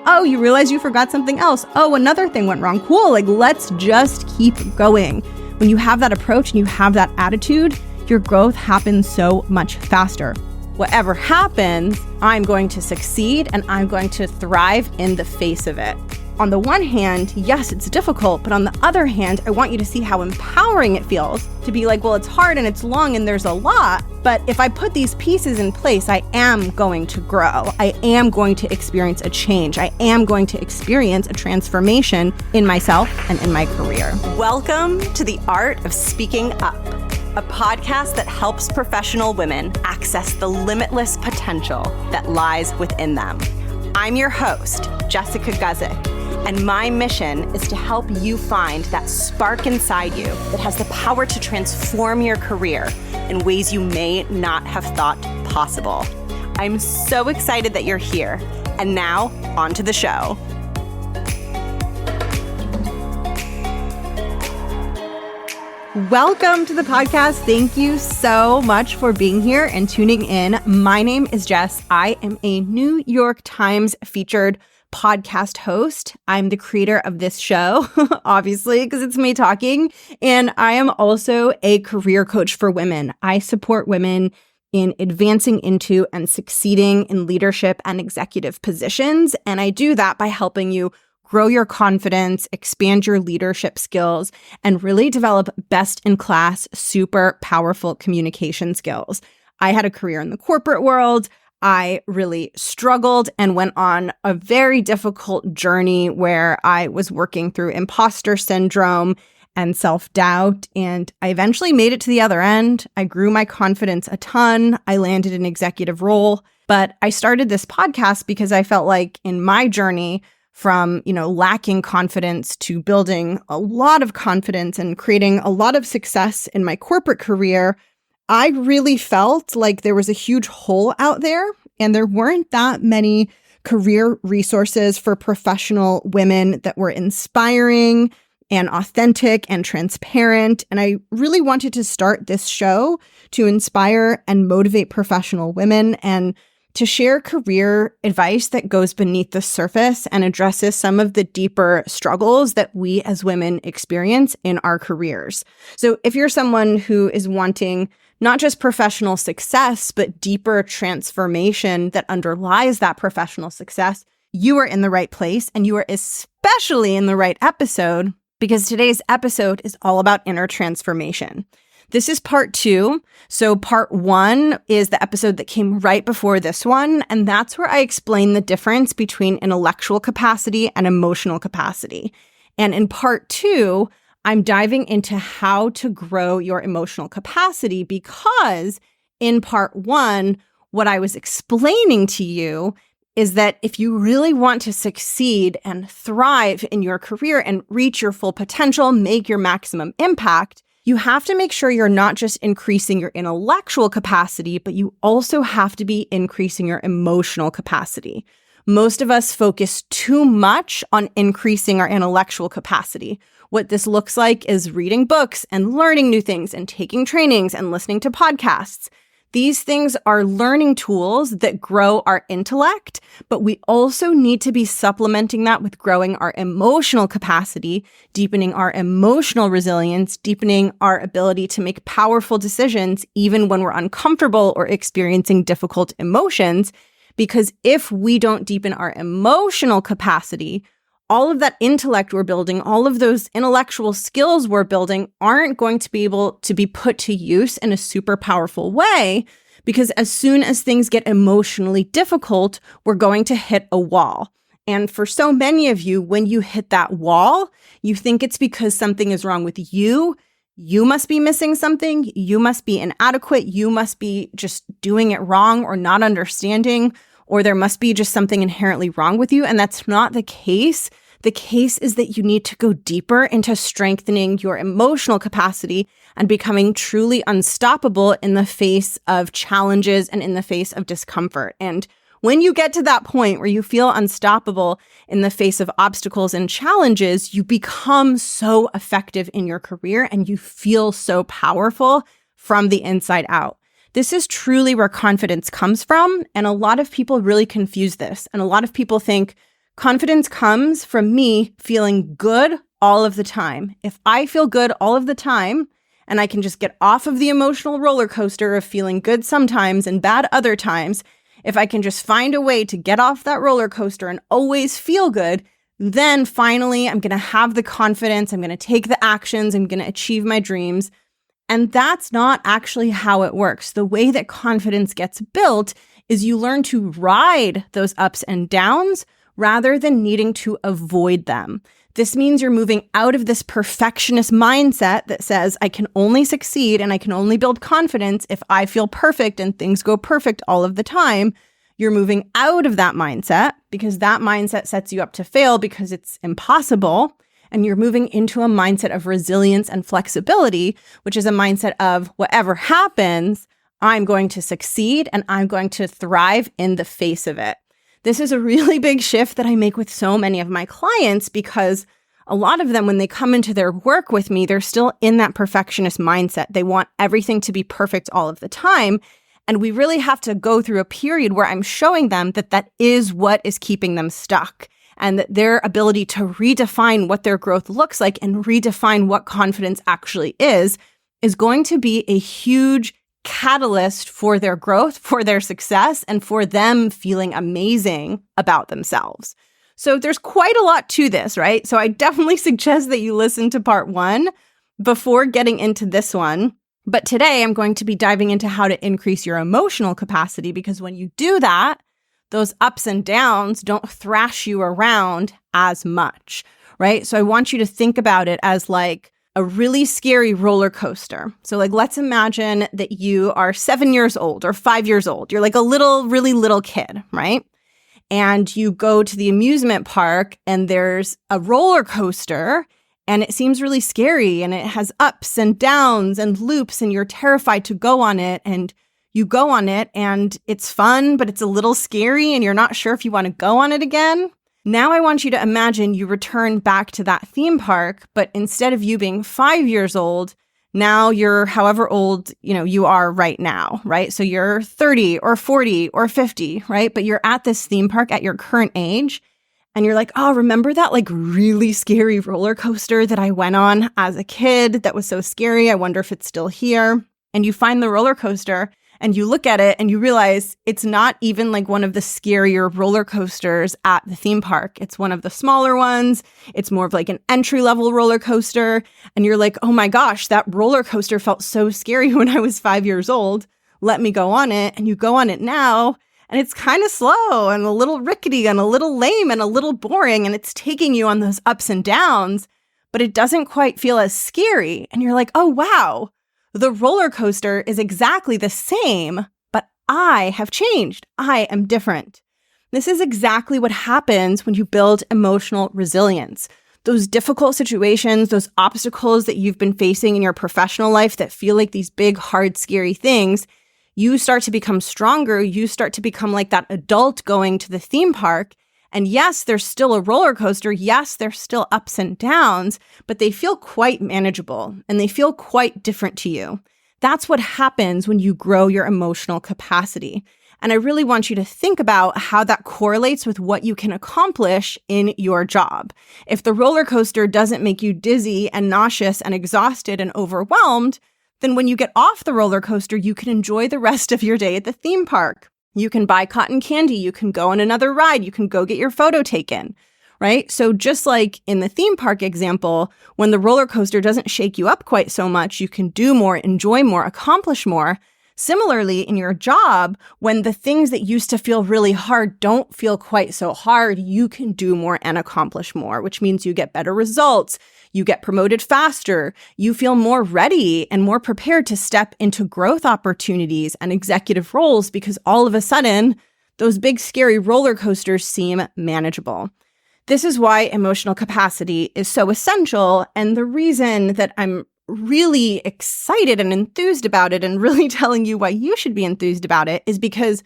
Oh, you realize you forgot something else. Oh, another thing went wrong. Cool. Like, let's just keep going. When you have that approach and you have that attitude, your growth happens so much faster. Whatever happens, I'm going to succeed and I'm going to thrive in the face of it. On the one hand, yes, it's difficult, but on the other hand, I want you to see how empowering it feels to be like, well, it's hard and it's long and there's a lot, but if I put these pieces in place, I am going to grow. I am going to experience a change. I am going to experience a transformation in myself and in my career. Welcome to The Art of Speaking Up, a podcast that helps professional women access the limitless potential that lies within them. I'm your host, Jessica Guzik. And my mission is to help you find that spark inside you that has the power to transform your career in ways you may not have thought possible. I'm so excited that you're here. And now, on to the show. Welcome to the podcast. Thank you so much for being here and tuning in. My name is Jess. I am a New York Times featured podcast host. I'm the creator of this show, obviously, because it's me talking. And I am also a career coach for women. I support women in advancing into and succeeding in leadership and executive positions. And I do that by helping you grow your confidence, expand your leadership skills, and really develop best-in-class, super powerful communication skills. I had a career in the corporate world. I really struggled and went on a very difficult journey where I was working through imposter syndrome and self-doubt, and I eventually made it to the other end. I grew my confidence a ton. I landed an executive role, but I started this podcast because I felt like in my journey from, lacking confidence to building a lot of confidence and creating a lot of success in my corporate career, I really felt like there was a huge hole out there and there weren't that many career resources for professional women that were inspiring and authentic and transparent. And I really wanted to start this show to inspire and motivate professional women and to share career advice that goes beneath the surface and addresses some of the deeper struggles that we as women experience in our careers. So if you're someone who is wanting not just professional success, but deeper transformation that underlies that professional success, you are in the right place, and you are especially in the right episode because today's episode is all about inner transformation. This is part 2. So part 1 is the episode that came right before this one, and that's where I explain the difference between intellectual capacity and emotional capacity. And in part 2, I'm diving into how to grow your emotional capacity because in part 1, what I was explaining to you is that if you really want to succeed and thrive in your career and reach your full potential, make your maximum impact, you have to make sure you're not just increasing your intellectual capacity, but you also have to be increasing your emotional capacity. Most of us focus too much on increasing our intellectual capacity. What this looks like is reading books and learning new things and taking trainings and listening to podcasts. These things are learning tools that grow our intellect, but we also need to be supplementing that with growing our emotional capacity, deepening our emotional resilience, deepening our ability to make powerful decisions even when we're uncomfortable or experiencing difficult emotions. Because if we don't deepen our emotional capacity, all of that intellect we're building, all of those intellectual skills we're building aren't going to be able to be put to use in a super powerful way, because as soon as things get emotionally difficult, we're going to hit a wall. And for so many of you, when you hit that wall, you think it's because something is wrong with you. You must be missing something. You must be inadequate. You must be just doing it wrong or not understanding, or there must be just something inherently wrong with you. And that's not the case. The case is that you need to go deeper into strengthening your emotional capacity and becoming truly unstoppable in the face of challenges and in the face of discomfort. And when you get to that point where you feel unstoppable in the face of obstacles and challenges, you become so effective in your career and you feel so powerful from the inside out. This is truly where confidence comes from. And a lot of people really confuse this. And a lot of people think Confidence comes from me feeling good all of the time. If I feel good all of the time, and I can just get off of the emotional roller coaster of feeling good sometimes and bad other times, if I can just find a way to get off that roller coaster and always feel good, then finally I'm going to have the confidence, I'm going to take the actions, I'm going to achieve my dreams. And that's not actually how it works. The way that confidence gets built is you learn to ride those ups and downs rather than needing to avoid them. This means you're moving out of this perfectionist mindset that says, I can only succeed and I can only build confidence if I feel perfect and things go perfect all of the time. You're moving out of that mindset because that mindset sets you up to fail because it's impossible. And you're moving into a mindset of resilience and flexibility, which is a mindset of whatever happens, I'm going to succeed and I'm going to thrive in the face of it. This is a really big shift that I make with so many of my clients because a lot of them, when they come into their work with me, they're still in that perfectionist mindset. They want everything to be perfect all of the time. And we really have to go through a period where I'm showing them that that is what is keeping them stuck, and that their ability to redefine what their growth looks like and redefine what confidence actually is going to be a huge catalyst for their growth, for their success, and for them feeling amazing about themselves. So there's quite a lot to this, right? So I definitely suggest that you listen to part 1 before getting into this one. But today I'm going to be diving into how to increase your emotional capacity, because when you do that, those ups and downs don't thrash you around as much, right? So I want you to think about it as like a really scary roller coaster. So like, let's imagine that you are 7 years old or 5 years old. You're like a really little kid, right? And you go to the amusement park and there's a roller coaster and it seems really scary and it has ups and downs and loops and you're terrified to go on it, and you go on it and it's fun, but it's a little scary and you're not sure if you want to go on it again. Now I want you to imagine you return back to that theme park, but instead of you being 5 years old, now you're however old, you are right now, right? So you're 30 or 40 or 50, right? But you're at this theme park at your current age and you're like, oh, remember that like really scary roller coaster that I went on as a kid that was so scary? I wonder if it's still here. And you find the roller coaster and you look at it and you realize it's not even like one of the scarier roller coasters at the theme park. It's one of the smaller ones. It's more of like an entry-level roller coaster. And you're like, oh my gosh, that roller coaster felt so scary when I was 5 years old. Let me go on it. And you go on it now, and it's kind of slow and a little rickety and a little lame and a little boring. And it's taking you on those ups and downs, but it doesn't quite feel as scary. And you're like, oh, wow. The roller coaster is exactly the same, but I have changed. I am different. This is exactly what happens when you build emotional resilience. Those difficult situations, those obstacles that you've been facing in your professional life that feel like these big, hard, scary things, you start to become stronger. You start to become like that adult going to the theme park. And yes, there's still a roller coaster. Yes, there's still ups and downs, but they feel quite manageable and they feel quite different to you. That's what happens when you grow your emotional capacity. And I really want you to think about how that correlates with what you can accomplish in your job. If the roller coaster doesn't make you dizzy and nauseous and exhausted and overwhelmed, then when you get off the roller coaster, you can enjoy the rest of your day at the theme park. You can buy cotton candy, you can go on another ride, you can go get your photo taken, right? So just like in the theme park example, when the roller coaster doesn't shake you up quite so much, you can do more, enjoy more, accomplish more. Similarly, in your job, when the things that used to feel really hard don't feel quite so hard, you can do more and accomplish more, which means you get better results, you get promoted faster, you feel more ready and more prepared to step into growth opportunities and executive roles because all of a sudden, those big scary roller coasters seem manageable. This is why emotional capacity is so essential, and the reason that I'm really excited and enthused about it and really telling you why you should be enthused about it is because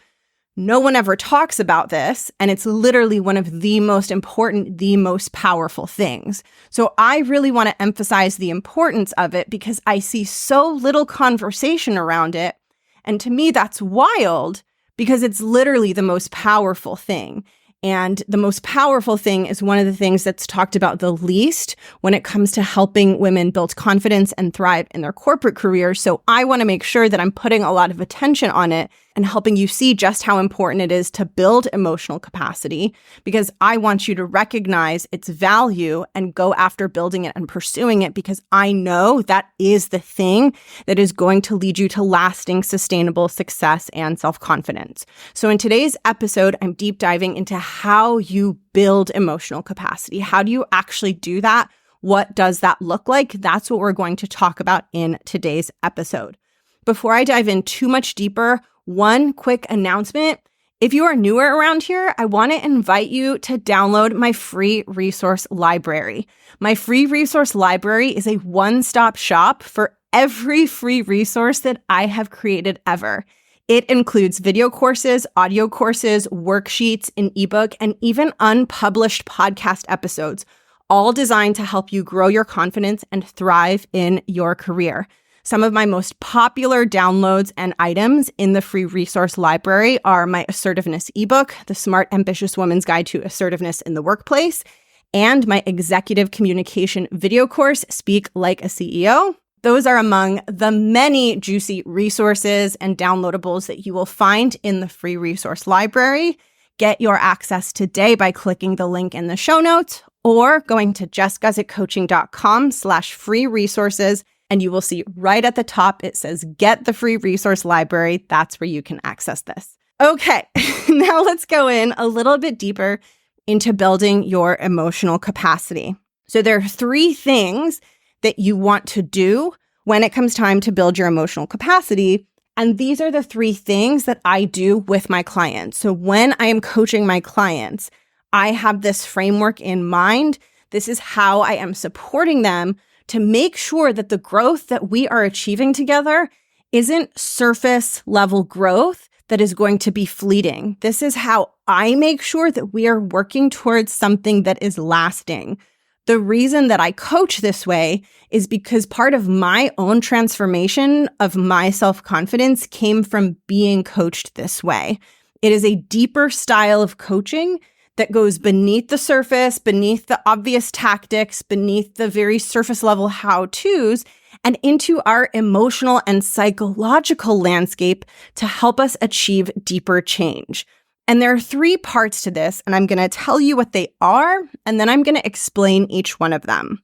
no one ever talks about this, and it's literally one of the most important, the most powerful things. So I really want to emphasize the importance of it because I see so little conversation around it. And to me, that's wild because it's literally the most powerful thing. And the most powerful thing is one of the things that's talked about the least when it comes to helping women build confidence and thrive in their corporate careers. So I want to make sure that I'm putting a lot of attention on it and helping you see just how important it is to build emotional capacity, because I want you to recognize its value and go after building it and pursuing it, because I know that is the thing that is going to lead you to lasting, sustainable success and self-confidence. So in today's episode, I'm deep diving into how you build emotional capacity. How do you actually do that? What does that look like? That's what we're going to talk about in today's episode. Before I dive in too much deeper, one quick announcement. If you are newer around here, I want to invite you to download my free resource library. My free resource library is a one-stop shop for every free resource that I have created ever. It includes video courses, audio courses, worksheets, an ebook, and even unpublished podcast episodes, all designed to help you grow your confidence and thrive in your career. Some of my most popular downloads and items in the free resource library are my assertiveness ebook, The Smart Ambitious Woman's Guide to Assertiveness in the Workplace, and my executive communication video course, Speak Like a CEO. Those are among the many juicy resources and downloadables that you will find in the free resource library. Get your access today by clicking the link in the show notes or going to jessguzikcoaching.com/free resources. And you will see right at the top, it says, get the free resource library. That's where you can access this. Okay, now let's go in a little bit deeper into building your emotional capacity. So there are three things that you want to do when it comes time to build your emotional capacity. And these are the three things that I do with my clients. So when I am coaching my clients, I have this framework in mind. This is how I am supporting them to make sure that the growth that we are achieving together isn't surface level growth that is going to be fleeting. This is how I make sure that we are working towards something that is lasting. The reason that I coach this way is because part of my own transformation of my self-confidence came from being coached this way. It is a deeper style of coaching that goes beneath the surface, beneath the obvious tactics, beneath the very surface level how-tos, and into our emotional and psychological landscape to help us achieve deeper change. And there are three parts to this, and I'm going to tell you what they are, and then I'm going to explain each one of them.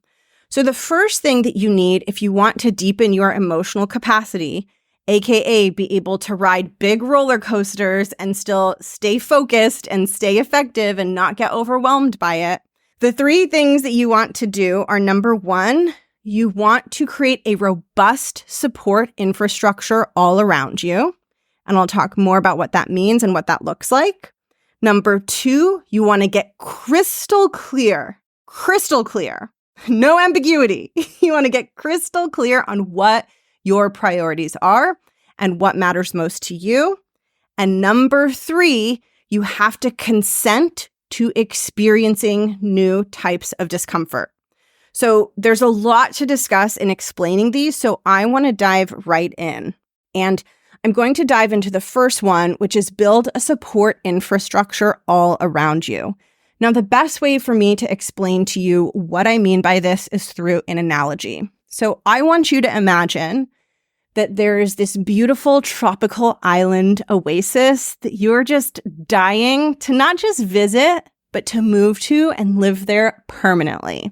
So the first thing that you need if you want to deepen your emotional capacity, aka be able to ride big roller coasters and still stay focused and stay effective and not get overwhelmed by it. The three things that you want to do are, number one, you want to create a robust support infrastructure all around you. And I'll talk more about what that means and what that looks like. Number two, you want to get crystal clear, no ambiguity. You want to get crystal clear on what your priorities are and what matters most to you. And number three, you have to consent to experiencing new types of discomfort. So there's a lot to discuss in explaining these, so I want to dive right in. And I'm going to dive into the first one, which is build a support infrastructure all around you. Now, the best way for me to explain to you what I mean by this is through an analogy. So I want you to imagine that there is this beautiful tropical island oasis that you're just dying to not just visit, but to move to and live there permanently.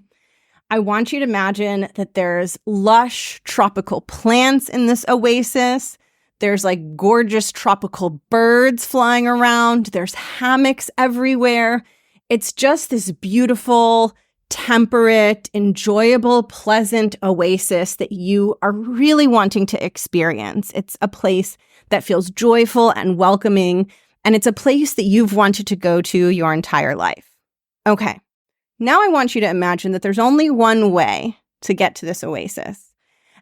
I want you to imagine that there's lush tropical plants in this oasis. There's like gorgeous tropical birds flying around. There's hammocks everywhere. It's just this beautiful, temperate, enjoyable, pleasant oasis that you are really wanting to experience. It's a place that feels joyful and welcoming, and it's a place that you've wanted to go to your entire life. Okay, now I want you to imagine that there's only one way to get to this oasis.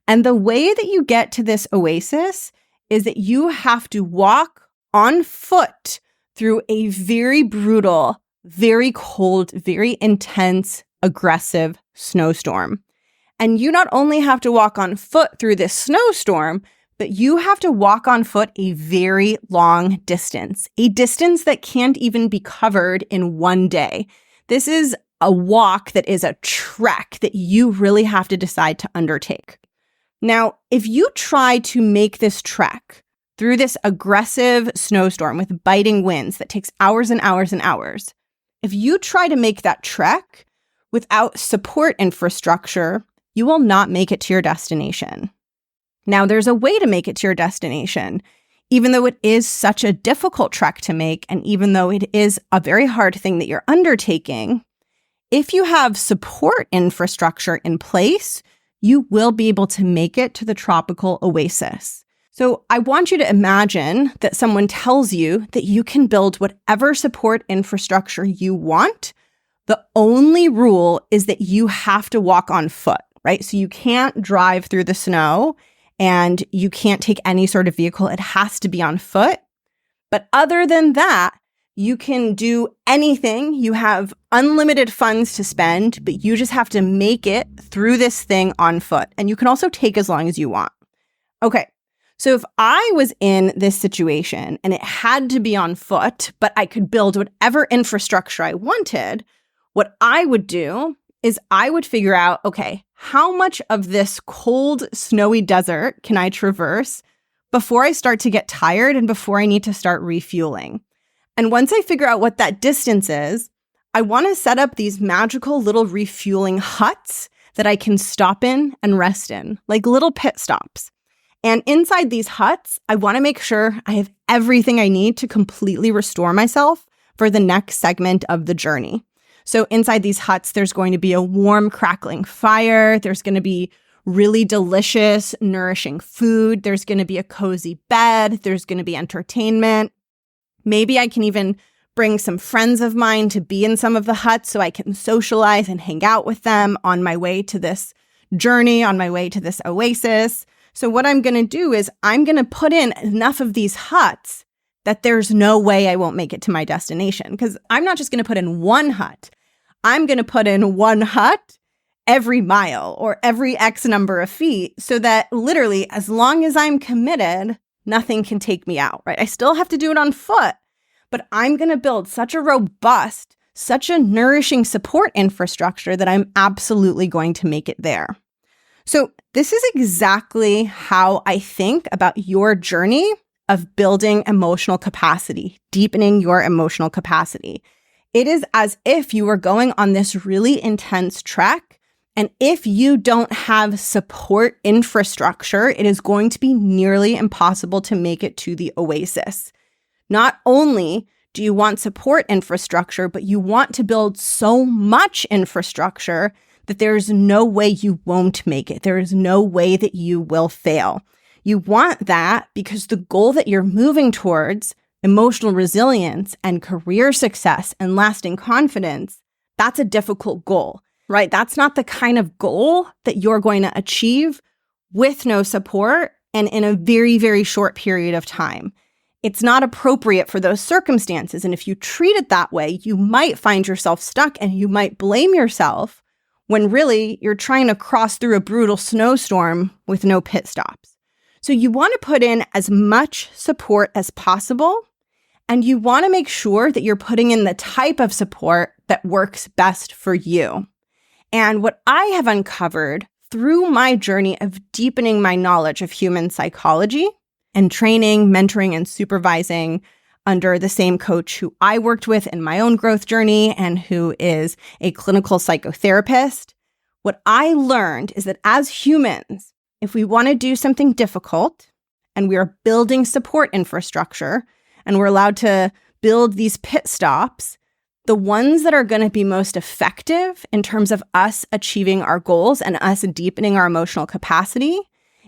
And the way that you get to this oasis is that you have to walk on foot through a very brutal, very cold, very intense, aggressive snowstorm. And you not only have to walk on foot through this snowstorm, but you have to walk on foot a very long distance, a distance that can't even be covered in one day. This is a walk that is a trek that you really have to decide to undertake. Now, if you try to make this trek through this aggressive snowstorm with biting winds that takes hours and hours and hours, if you try to make that trek without support infrastructure, you will not make it to your destination. Now, there's a way to make it to your destination, even though it is such a difficult trek to make, and even though it is a very hard thing that you're undertaking. If you have support infrastructure in place, you will be able to make it to the tropical oasis. So I want you to imagine that someone tells you that you can build whatever support infrastructure you want. The only rule is that you have to walk on foot, right? So you can't drive through the snow and you can't take any sort of vehicle. It has to be on foot. But other than that, you can do anything. You have unlimited funds to spend, but you just have to make it through this thing on foot. And you can also take as long as you want. Okay, so if I was in this situation and it had to be on foot, but I could build whatever infrastructure I wanted, what I would do is I would figure out, okay, how much of this cold, snowy desert can I traverse before I start to get tired and before I need to start refueling? And once I figure out what that distance is, I want to set up these magical little refueling huts that I can stop in and rest in, like little pit stops. And inside these huts, I want to make sure I have everything I need to completely restore myself for the next segment of the journey. So inside these huts, there's going to be a warm, crackling fire. There's going to be really delicious, nourishing food. There's going to be a cozy bed. There's going to be entertainment. Maybe I can even bring some friends of mine to be in some of the huts so I can socialize and hang out with them on my way to this journey, on my way to this oasis. So what I'm going to do is I'm going to put in enough of these huts that there's no way I won't make it to my destination. Because I'm not just going to put in one hut. I'm going to put in one hut every mile or every X number of feet so that literally as long as I'm committed, nothing can take me out, right? I still have to do it on foot, but I'm going to build such a robust, such a nourishing support infrastructure that I'm absolutely going to make it there. So this is exactly how I think about your journey of building emotional capacity, deepening your emotional capacity. It is as if you were going on this really intense trek, and if you don't have support infrastructure, it is going to be nearly impossible to make it to the oasis. Not only do you want support infrastructure, but you want to build so much infrastructure that there is no way you won't make it. There is no way that you will fail. You want that because the goal that you're moving towards, emotional resilience and career success and lasting confidence, that's a difficult goal, right? That's not the kind of goal that you're going to achieve with no support and in a very, very short period of time. It's not appropriate for those circumstances. And if you treat it that way, you might find yourself stuck and you might blame yourself when really you're trying to cross through a brutal snowstorm with no pit stops. So you want to put in as much support as possible, and you want to make sure that you're putting in the type of support that works best for you. And what I have uncovered through my journey of deepening my knowledge of human psychology and training, mentoring, and supervising under the same coach who I worked with in my own growth journey and who is a clinical psychotherapist, what I learned is that as humans, if we want to do something difficult and we are building support infrastructure and we're allowed to build these pit stops, the ones that are going to be most effective in terms of us achieving our goals and us deepening our emotional capacity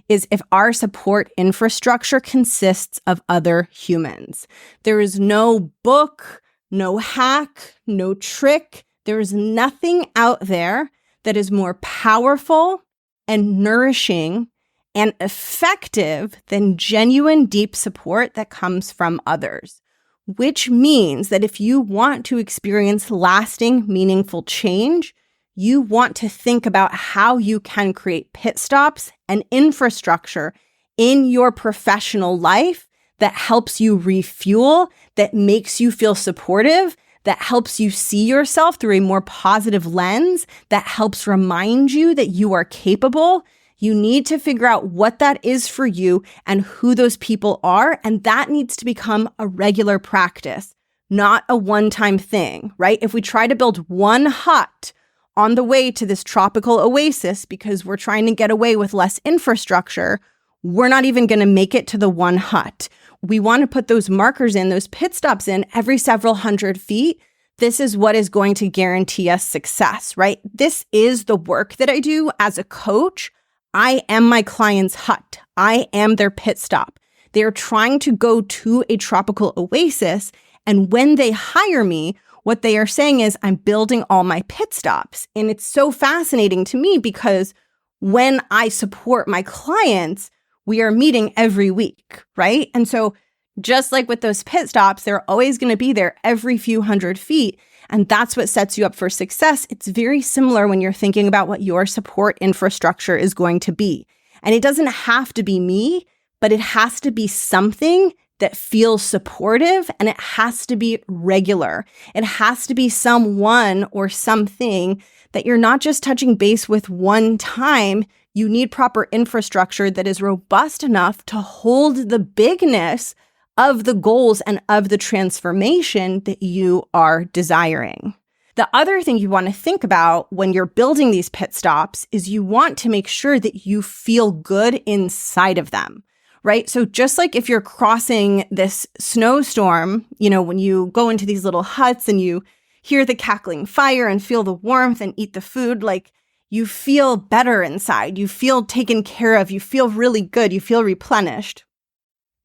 is if our support infrastructure consists of other humans. There is no book, no hack, no trick. There is nothing out there that is more powerful and nourishing and effective than genuine deep support that comes from others. Which means that if you want to experience lasting, meaningful change, you want to think about how you can create pit stops and infrastructure in your professional life that helps you refuel, that makes you feel supportive, that helps you see yourself through a more positive lens, that helps remind you that you are capable. You need to figure out what that is for you and who those people are. And that needs to become a regular practice, not a one-time thing, right? If we try to build one hut on the way to this tropical oasis because we're trying to get away with less infrastructure, we're not even going to make it to the one hut. We want to put those markers in, those pit stops in every several hundred feet. This is what is going to guarantee us success, right? This is the work that I do as a coach. I am my client's hut. I am their pit stop. They're trying to go to a tropical oasis. And when they hire me, what they are saying is, I'm building all my pit stops. And it's so fascinating to me because when I support my clients, we are meeting every week, right? And so just like with those pit stops, they're always going to be there every few hundred feet. And that's what sets you up for success. It's very similar when you're thinking about what your support infrastructure is going to be. And it doesn't have to be me, but it has to be something that feels supportive, and it has to be regular. It has to be someone or something that you're not just touching base with one time. You need proper infrastructure that is robust enough to hold the bigness of the goals and of the transformation that you are desiring. The other thing you want to think about when you're building these pit stops is you want to make sure that you feel good inside of them, right? So just like if you're crossing this snowstorm, when you go into these little huts and you hear the cackling fire and feel the warmth and eat the food, like you feel better inside, you feel taken care of, you feel really good, you feel replenished.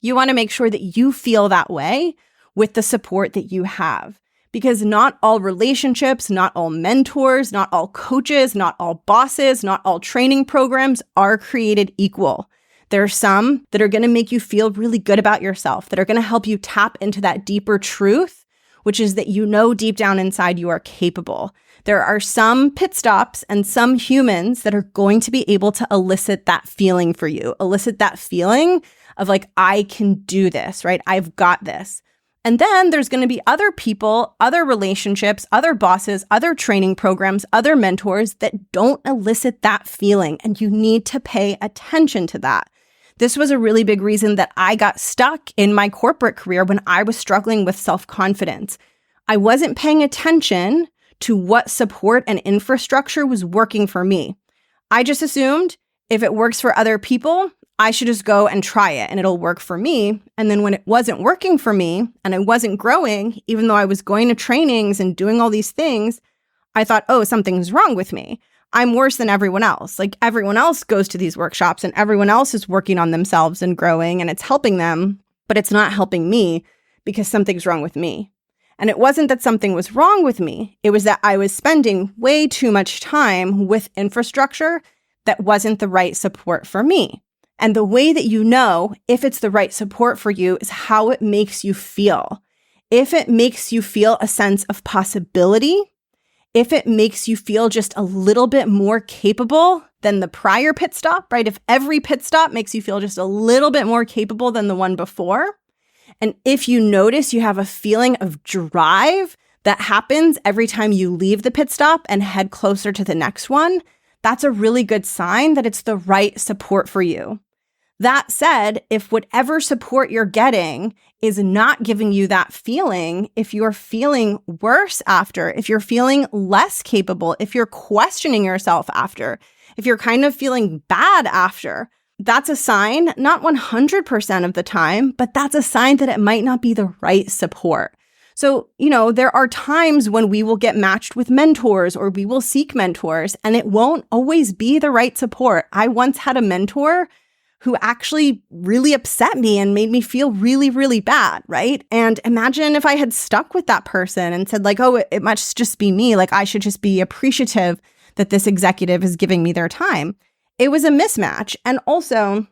You want to make sure that you feel that way with the support that you have. Because not all relationships, not all mentors, not all coaches, not all bosses, not all training programs are created equal. There are some that are going to make you feel really good about yourself, that are going to help you tap into that deeper truth, which is that deep down inside you are capable. There are some pit stops and some humans that are going to be able to elicit that feeling for you, elicit that feeling of like, I can do this, right? I've got this. And then there's going to be other people, other relationships, other bosses, other training programs, other mentors that don't elicit that feeling. And you need to pay attention to that. This was a really big reason that I got stuck in my corporate career when I was struggling with self-confidence. I wasn't paying attention to what support and infrastructure was working for me. I just assumed if it works for other people, I should just go and try it and it'll work for me. And then when it wasn't working for me and I wasn't growing, even though I was going to trainings and doing all these things, I thought, oh, something's wrong with me. I'm worse than everyone else. Like everyone else goes to these workshops and everyone else is working on themselves and growing and it's helping them, but it's not helping me because something's wrong with me. And it wasn't that something was wrong with me. It was that I was spending way too much time with infrastructure that wasn't the right support for me. And the way that you know if it's the right support for you is how it makes you feel. If it makes you feel a sense of possibility, if it makes you feel just a little bit more capable than the prior pit stop, right? If every pit stop makes you feel just a little bit more capable than the one before, and if you notice you have a feeling of drive that happens every time you leave the pit stop and head closer to the next one, that's a really good sign that it's the right support for you. That said, if whatever support you're getting is not giving you that feeling, if you're feeling worse after, if you're feeling less capable, if you're questioning yourself after, if you're kind of feeling bad after, that's a sign, not 100% of the time, but that's a sign that it might not be the right support. So, there are times when we will get matched with mentors or we will seek mentors and it won't always be the right support. I once had a mentor who actually really upset me and made me feel really, really bad, right? And imagine if I had stuck with that person and said like, oh, it must just be me. Like I should just be appreciative that this executive is giving me their time. It was a mismatch. And also,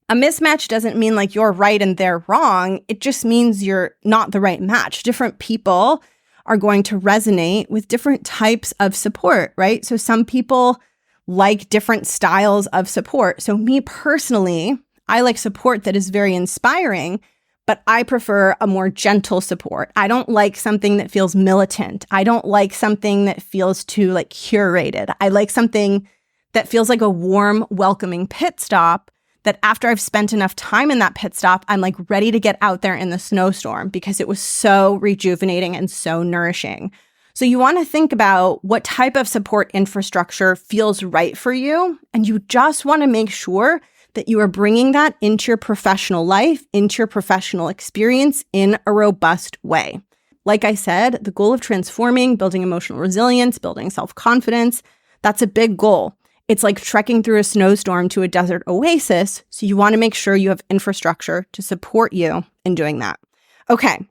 a mismatch doesn't mean like you're right and they're wrong. It just means you're not the right match. Different people are going to resonate with different types of support, right? So some people like different styles of support. So me personally, I like support that is very inspiring, but I prefer a more gentle support. I don't like something that feels militant. I don't like something that feels too like curated. I like something that feels like a warm, welcoming pit stop that after I've spent enough time in that pit stop, I'm like ready to get out there in the snowstorm because it was so rejuvenating and so nourishing. So you want to think about what type of support infrastructure feels right for you. And you just want to make sure that you are bringing that into your professional life, into your professional experience in a robust way. Like I said, the goal of transforming, building emotional resilience, building self-confidence, that's a big goal. It's like trekking through a snowstorm to a desert oasis. So you want to make sure you have infrastructure to support you in doing that. Okay,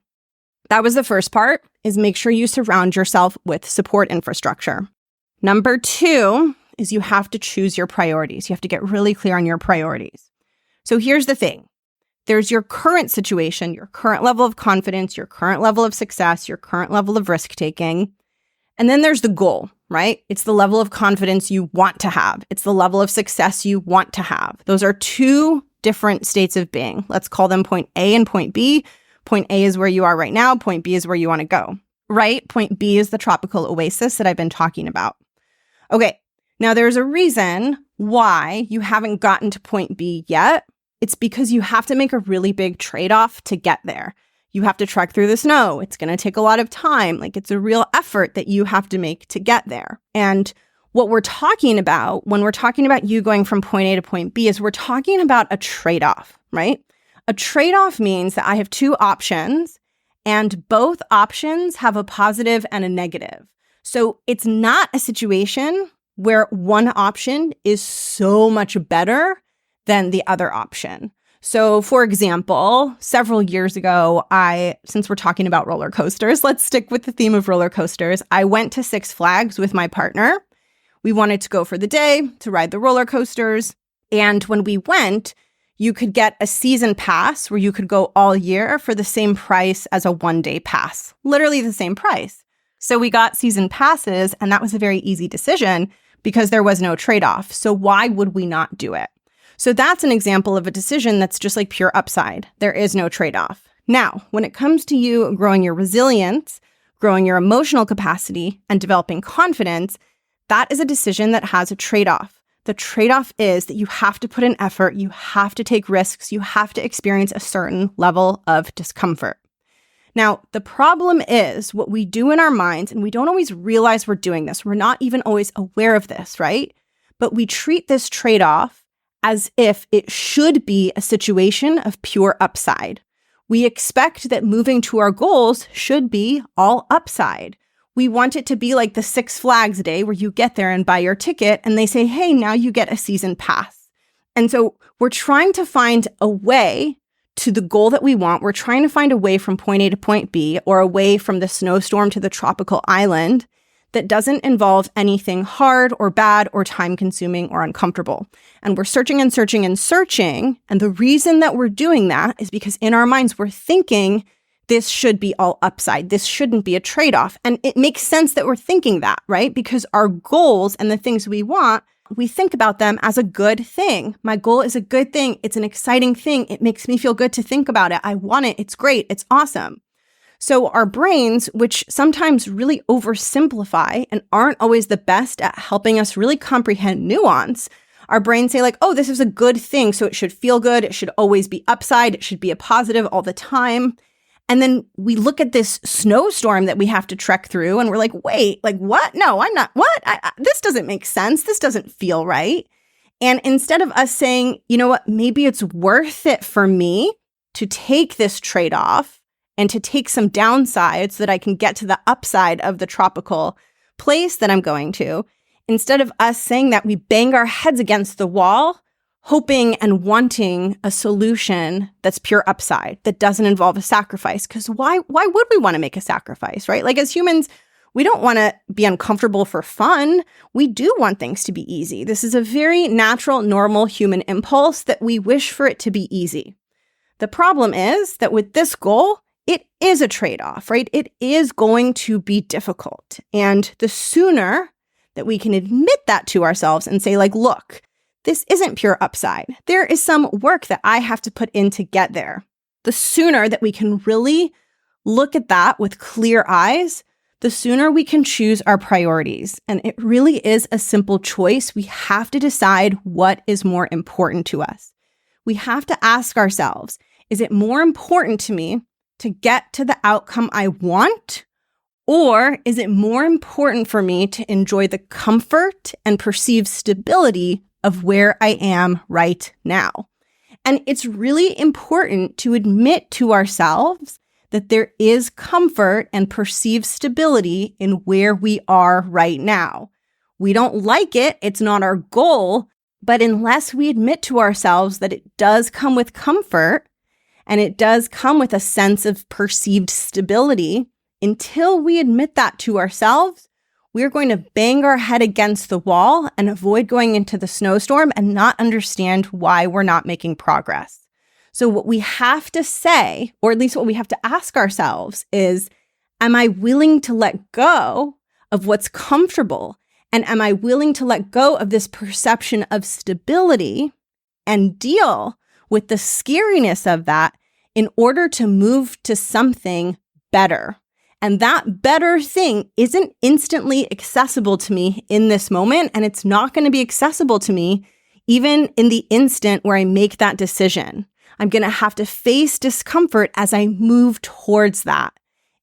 that was the first part, is make sure you surround yourself with support infrastructure. Number 2 is you have to choose your priorities. You have to get really clear on your priorities. So here's the thing. There's your current situation, your current level of confidence, your current level of success, your current level of risk-taking. And then there's the goal, right? It's the level of confidence you want to have. It's the level of success you want to have. Those are 2 different states of being. Let's call them point A and point B. Point A is where you are right now. Point B is where you want to go, right? Point B is the tropical oasis that I've been talking about. Okay. Now, there's a reason why you haven't gotten to point B yet. It's because you have to make a really big trade-off to get there. You have to trek through the snow. It's going to take a lot of time. Like, it's a real effort that you have to make to get there. And what we're talking about when we're talking about you going from point A to point B is we're talking about a trade-off, right? A trade-off means that I have 2 options, and both options have a positive and a negative. So it's not a situation where one option is so much better than the other option. So for example, several years ago, since we're talking about roller coasters, let's stick with the theme of roller coasters. I went to Six Flags with my partner. We wanted to go for the day to ride the roller coasters. And when we went, you could get a season pass where you could go all year for the same price as a one-day pass, literally the same price. So we got season passes, and that was a very easy decision because there was no trade-off. So why would we not do it? So that's an example of a decision that's just like pure upside. There is no trade-off. Now, when it comes to you growing your resilience, growing your emotional capacity, and developing confidence, that is a decision that has a trade-off. The trade-off is that you have to put in effort, you have to take risks, you have to experience a certain level of discomfort. Now, the problem is what we do in our minds, and we don't always realize we're doing this. We're not even always aware of this, right? But we treat this trade-off as if it should be a situation of pure upside. We expect that moving to our goals should be all upside. We want it to be like the Six Flags day where you get there and buy your ticket and they say, hey, now you get a season pass. And so we're trying to find a way to the goal that we want. We're trying to find a way from point A to point B, or a way from the snowstorm to the tropical island that doesn't involve anything hard or bad or time-consuming or uncomfortable. And we're searching and searching and searching. And the reason that we're doing that is because in our minds, we're thinking this should be all upside. This shouldn't be a trade-off. And it makes sense that we're thinking that, right? Because our goals and the things we want, we think about them as a good thing. My goal is a good thing. It's an exciting thing. It makes me feel good to think about it. I want it. It's great. It's awesome. So our brains, which sometimes really oversimplify and aren't always the best at helping us really comprehend nuance, our brains say like, oh, this is a good thing, so it should feel good. It should always be upside. It should be a positive all the time. And then we look at this snowstorm that we have to trek through and we're like, wait, like what? No, I'm not. What? This doesn't make sense. This doesn't feel right. And instead of us saying, you know what, maybe it's worth it for me to take this trade-off and to take some downside so that I can get to the upside of the tropical place that I'm going to, instead of us saying that, we bang our heads against the wall, hoping and wanting a solution that's pure upside, that doesn't involve a sacrifice. Because why would we want to make a sacrifice, right? Like as humans, we don't want to be uncomfortable for fun. We do want things to be easy. This is a very natural, normal human impulse that we wish for it to be easy. The problem is that with this goal, it is a trade-off, right? It is going to be difficult. And the sooner that we can admit that to ourselves and say like, look, this isn't pure upside. There is some work that I have to put in to get there. The sooner that we can really look at that with clear eyes, the sooner we can choose our priorities. And it really is a simple choice. We have to decide what is more important to us. We have to ask ourselves, is it more important to me to get to the outcome I want? Or is it more important for me to enjoy the comfort and perceived stability of where I am right now? And it's really important to admit to ourselves that there is comfort and perceived stability in where we are right now. We don't like it, it's not our goal, but unless we admit to ourselves that it does come with comfort and it does come with a sense of perceived stability, until we admit that to ourselves, we're going to bang our head against the wall and avoid going into the snowstorm and not understand why we're not making progress. So what we have to say, or at least what we have to ask ourselves is, am I willing to let go of what's comfortable? And am I willing to let go of this perception of stability and deal with the scariness of that in order to move to something better? And that better thing isn't instantly accessible to me in this moment, and it's not going to be accessible to me even in the instant where I make that decision. I'm going to have to face discomfort as I move towards that.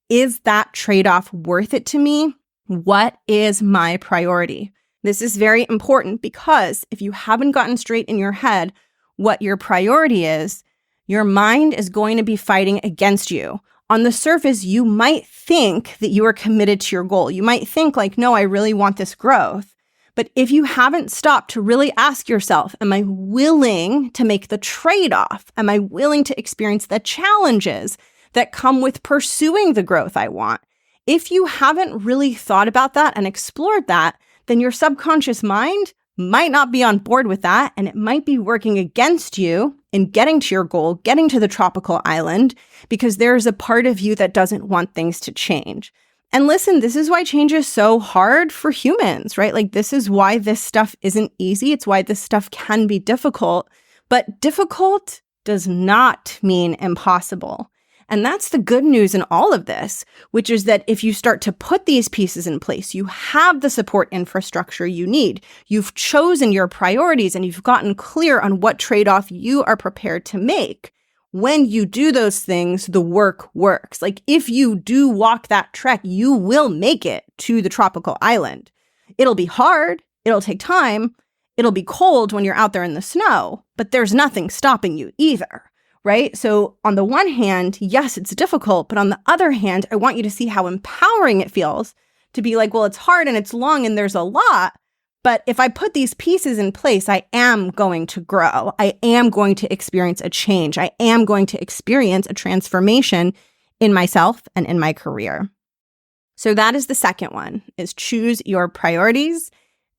Is that trade-off worth it to me? What is my priority? This is very important because if you haven't gotten straight in your head what your priority is, your mind is going to be fighting against you. On the surface, you might think that you are committed to your goal. You might think like, no, I really want this growth. But if you haven't stopped to really ask yourself, am I willing to make the trade-off? Am I willing to experience the challenges that come with pursuing the growth I want? If you haven't really thought about that and explored that, then your subconscious mind might not be on board with that, and it might be working against you in getting to your goal, getting to the tropical island, because there's a part of you that doesn't want things to change. And listen, this is why change is so hard for humans, right? Like, this is why this stuff isn't easy. It's why this stuff can be difficult, but difficult does not mean impossible. And that's the good news in all of this, which is that if you start to put these pieces in place, you have the support infrastructure you need. You've chosen your priorities and you've gotten clear on what trade-off you are prepared to make. When you do those things, the work works. Like, if you do walk that trek, you will make it to the tropical island. It'll be hard. It'll take time. It'll be cold when you're out there in the snow, but there's nothing stopping you either. Right? So on the one hand, yes, it's difficult, but on the other hand, I want you to see how empowering it feels to be like, well, it's hard and it's long and there's a lot, but if I put these pieces in place, I am going to grow. I am going to experience a change. I am going to experience a transformation in myself and in my career. So that is the second one, is choose your priorities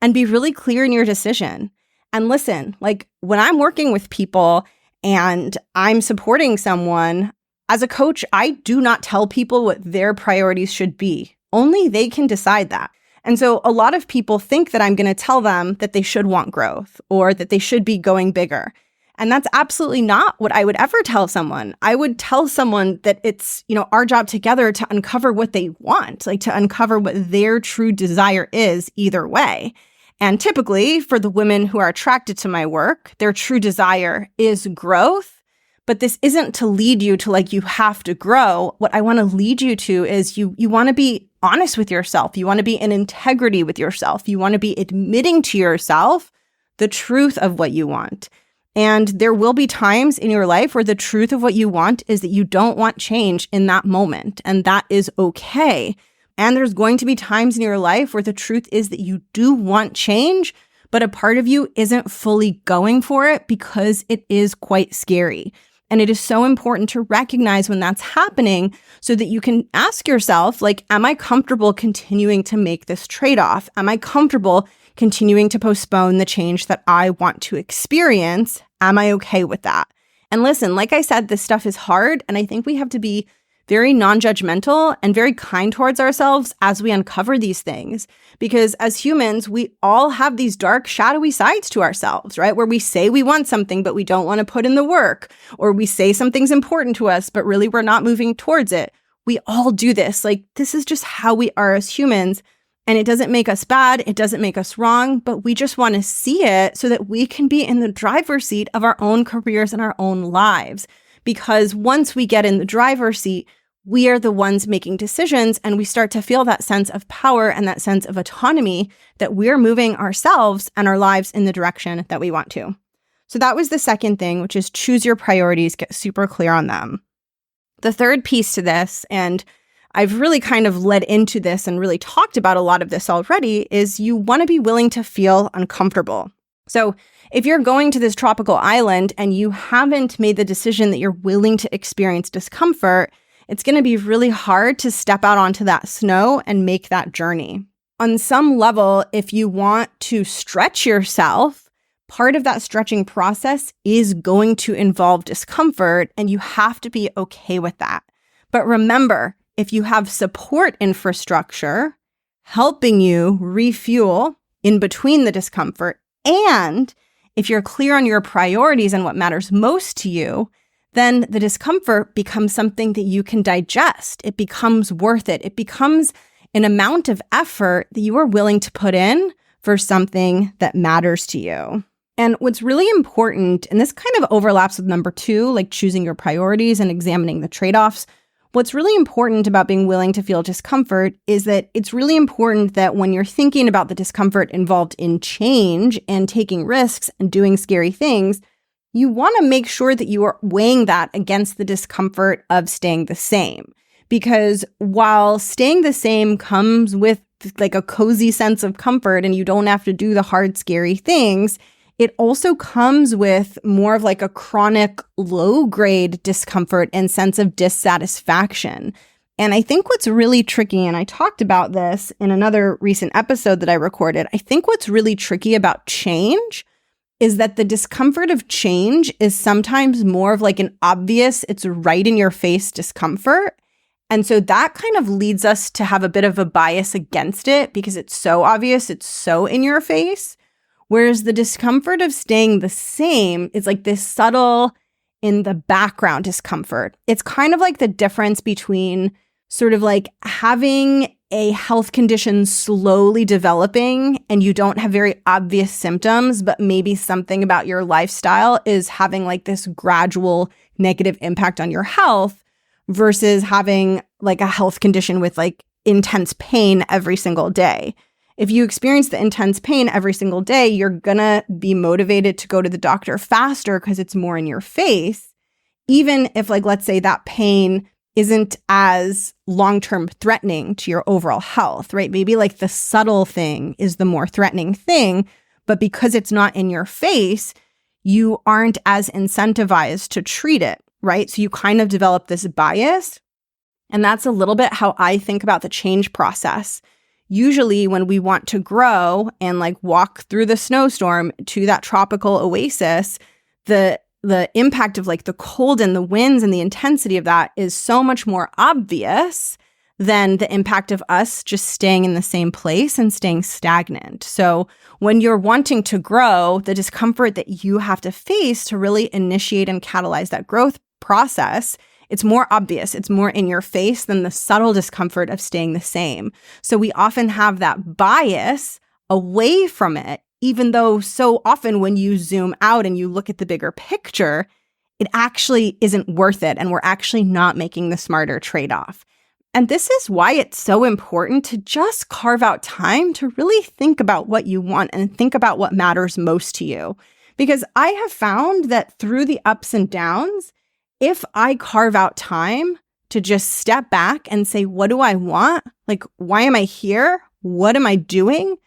and be really clear in your decision. And listen, like, when I'm working with people and I'm supporting someone, as a coach, I do not tell people what their priorities should be. Only they can decide that. And so a lot of people think that I'm going to tell them that they should want growth or that they should be going bigger. And that's absolutely not what I would ever tell someone. I would tell someone that it's, our job together to uncover what they want, like to uncover what their true desire is either way. And typically, for the women who are attracted to my work, their true desire is growth. But this isn't to lead you to like, you have to grow. What I want to lead you to is you want to be honest with yourself. You want to be in integrity with yourself. You want to be admitting to yourself the truth of what you want. And there will be times in your life where the truth of what you want is that you don't want change in that moment. And that is okay. And there's going to be times in your life where the truth is that you do want change, but a part of you isn't fully going for it because it is quite scary. And it is so important to recognize when that's happening so that you can ask yourself, like, am I comfortable continuing to make this trade-off? Am I comfortable continuing to postpone the change that I want to experience? Am I okay with that? And listen, like I said, this stuff is hard, and I think we have to be very non-judgmental and very kind towards ourselves as we uncover these things. Because as humans, we all have these dark, shadowy sides to ourselves, right? Where we say we want something, but we don't want to put in the work, or we say something's important to us, but really we're not moving towards it. We all do this. Like, this is just how we are as humans. And it doesn't make us bad. It doesn't make us wrong, but we just want to see it so that we can be in the driver's seat of our own careers and our own lives. Because once we get in the driver's seat, we are the ones making decisions, and we start to feel that sense of power and that sense of autonomy that we're moving ourselves and our lives in the direction that we want to. So that was the second thing, which is choose your priorities, get super clear on them. The third piece to this, and I've really kind of led into this and really talked about a lot of this already, is you want to be willing to feel uncomfortable. So if you're going to this tropical island and you haven't made the decision that you're willing to experience discomfort, it's going to be really hard to step out onto that snow and make that journey. On some level, if you want to stretch yourself, part of that stretching process is going to involve discomfort, and you have to be okay with that. But remember, if you have support infrastructure helping you refuel in between the discomfort, and if you're clear on your priorities and what matters most to you, then the discomfort becomes something that you can digest. It becomes worth it. It becomes an amount of effort that you are willing to put in for something that matters to you. And what's really important, and this kind of overlaps with number 2, like choosing your priorities and examining the trade-offs. What's really important about being willing to feel discomfort is that it's really important that when you're thinking about the discomfort involved in change and taking risks and doing scary things, you want to make sure that you are weighing that against the discomfort of staying the same. Because while staying the same comes with like a cozy sense of comfort and you don't have to do the hard, scary things, it also comes with more of like a chronic low-grade discomfort and sense of dissatisfaction. And I think what's really tricky, and I talked about this in another recent episode that I recorded, I think what's really tricky about change is that the discomfort of change is sometimes more of like an obvious, it's right in your face discomfort. And so that kind of leads us to have a bit of a bias against it because it's so obvious, it's so in your face. Whereas the discomfort of staying the same is like this subtle in the background discomfort. It's kind of like the difference between sort of like having a health condition slowly developing and you don't have very obvious symptoms, but maybe something about your lifestyle is having like this gradual negative impact on your health versus having like a health condition with like intense pain every single day. If you experience the intense pain every single day, you're gonna be motivated to go to the doctor faster because it's more in your face, even if like, let's say that pain isn't as long-term threatening to your overall health, right? Maybe like the subtle thing is the more threatening thing, but because it's not in your face, you aren't as incentivized to treat it, right? So you kind of develop this bias. And that's a little bit how I think about the change process. Usually when we want to grow and like walk through the snowstorm to that tropical oasis, the impact of like the cold and the winds and the intensity of that is so much more obvious than the impact of us just staying in the same place and staying stagnant. So when you're wanting to grow, the discomfort that you have to face to really initiate and catalyze that growth process, it's more obvious, it's more in your face than the subtle discomfort of staying the same. So we often have that bias away from it, even though so often when you zoom out and you look at the bigger picture, it actually isn't worth it. And we're actually not making the smarter trade-off. And this is why it's so important to just carve out time to really think about what you want and think about what matters most to you. Because I have found that through the ups and downs, if I carve out time to just step back and say, what do I want? Like, why am I here? What am I doing?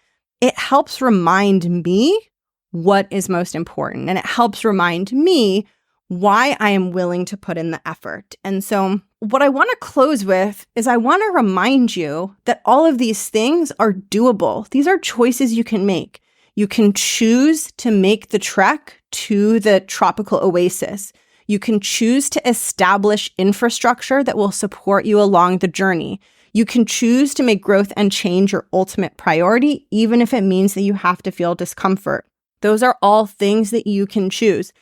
It helps remind me what is most important. And it helps remind me why I am willing to put in the effort. And so what I want to close with is I want to remind you that all of these things are doable. These are choices you can make. You can choose to make the trek to the tropical oasis. You can choose to establish infrastructure that will support you along the journey. You can choose to make growth and change your ultimate priority, even if it means that you have to feel discomfort. Those are all things that you can choose.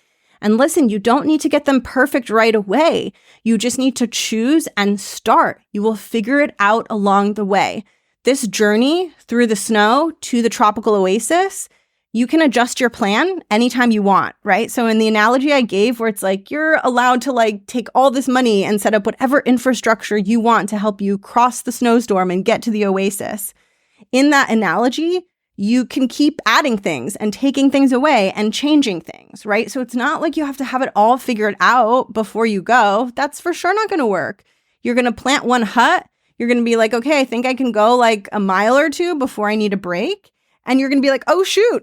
And listen, you don't need to get them perfect right away. You just need to choose and start. You will figure it out along the way. This journey through the snow to the tropical oasis, you can adjust your plan anytime you want, right? So in the analogy I gave where it's like you're allowed to take all this money and set up whatever infrastructure you want to help you cross the snowstorm and get to the oasis. In that analogy, you can keep adding things and taking things away and changing things, right? So it's not like you have to have it all figured out before you go. That's for sure not going to work. You're going to plant one hut. You're going to be like, okay, I think I can go a mile or two before I need a break. And you're going to be like, oh, shoot,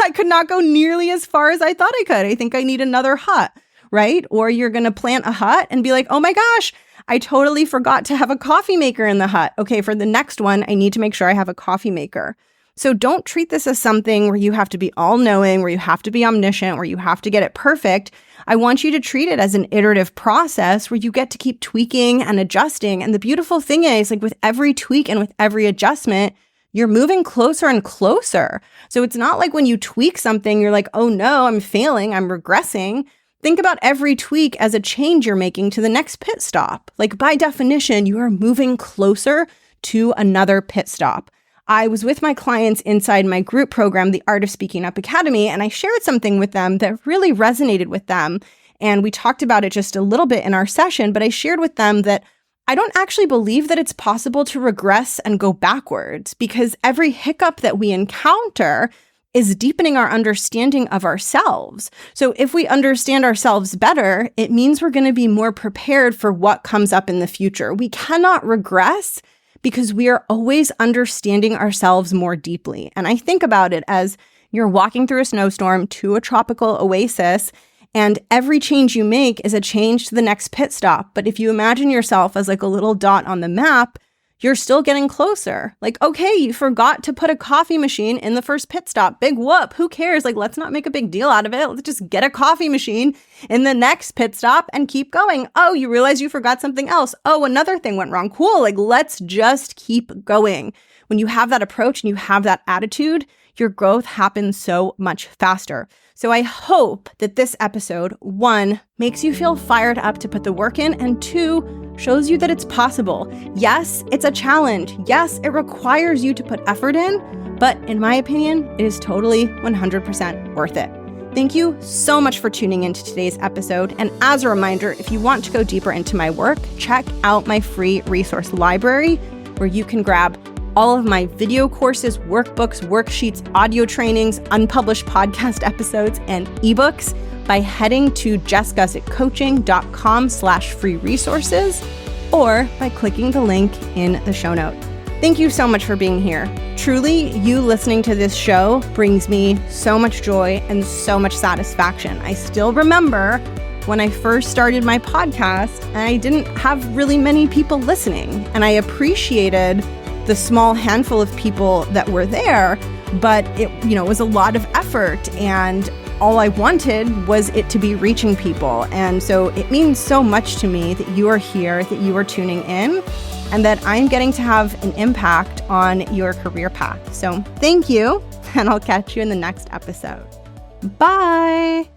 I could not go nearly as far as I thought I could. I think I need another hut, right? Or you're going to plant a hut and be like, oh my gosh, I totally forgot to have a coffee maker in the hut. Okay, for the next one, I need to make sure I have a coffee maker. So don't treat this as something where you have to be all-knowing, where you have to be omniscient, where you have to get it perfect. I want you to treat it as an iterative process where you get to keep tweaking and adjusting. And the beautiful thing is, with every tweak and with every adjustment, you're moving closer and closer. So it's not like when you tweak something, you're like, oh no, I'm failing, I'm regressing. Think about every tweak as a change you're making to the next pit stop. By definition, you are moving closer to another pit stop. I was with my clients inside my group program, the Art of Speaking Up Academy, and I shared something with them that really resonated with them. And we talked about it just a little bit in our session, but I shared with them that I don't actually believe that it's possible to regress and go backwards, because every hiccup that we encounter is deepening our understanding of ourselves. So if we understand ourselves better, it means we're going to be more prepared for what comes up in the future. We cannot regress because we are always understanding ourselves more deeply. And I think about it as you're walking through a snowstorm to a tropical oasis, and every change you make is a change to the next pit stop. But if you imagine yourself as a little dot on the map, you're still getting closer. Okay, you forgot to put a coffee machine in the first pit stop. Big whoop. Who cares? Let's not make a big deal out of it. Let's just get a coffee machine in the next pit stop and keep going. Oh, you realize you forgot something else. Oh, another thing went wrong. Cool. Let's just keep going. When you have that approach and you have that attitude, your growth happens so much faster. So I hope that this episode, 1, makes you feel fired up to put the work in, and 2, shows you that it's possible. Yes, it's a challenge. Yes, it requires you to put effort in, but in my opinion, it is totally 100% worth it. Thank you so much for tuning into today's episode. And as a reminder, if you want to go deeper into my work, check out my free resource library where you can grab all of my video courses, workbooks, worksheets, audio trainings, unpublished podcast episodes, and ebooks by heading to jessgussettcoaching.com/free resources or by clicking the link in the show note. Thank you so much for being here. Truly, you listening to this show brings me so much joy and so much satisfaction. I still remember when I first started my podcast, I didn't have really many people listening, and I appreciated the small handful of people that were there, but it was a lot of effort, and all I wanted was it to be reaching people. And so it means so much to me that you are here, that you are tuning in, and that I'm getting to have an impact on your career path. So thank you, and I'll catch you in the next episode. Bye.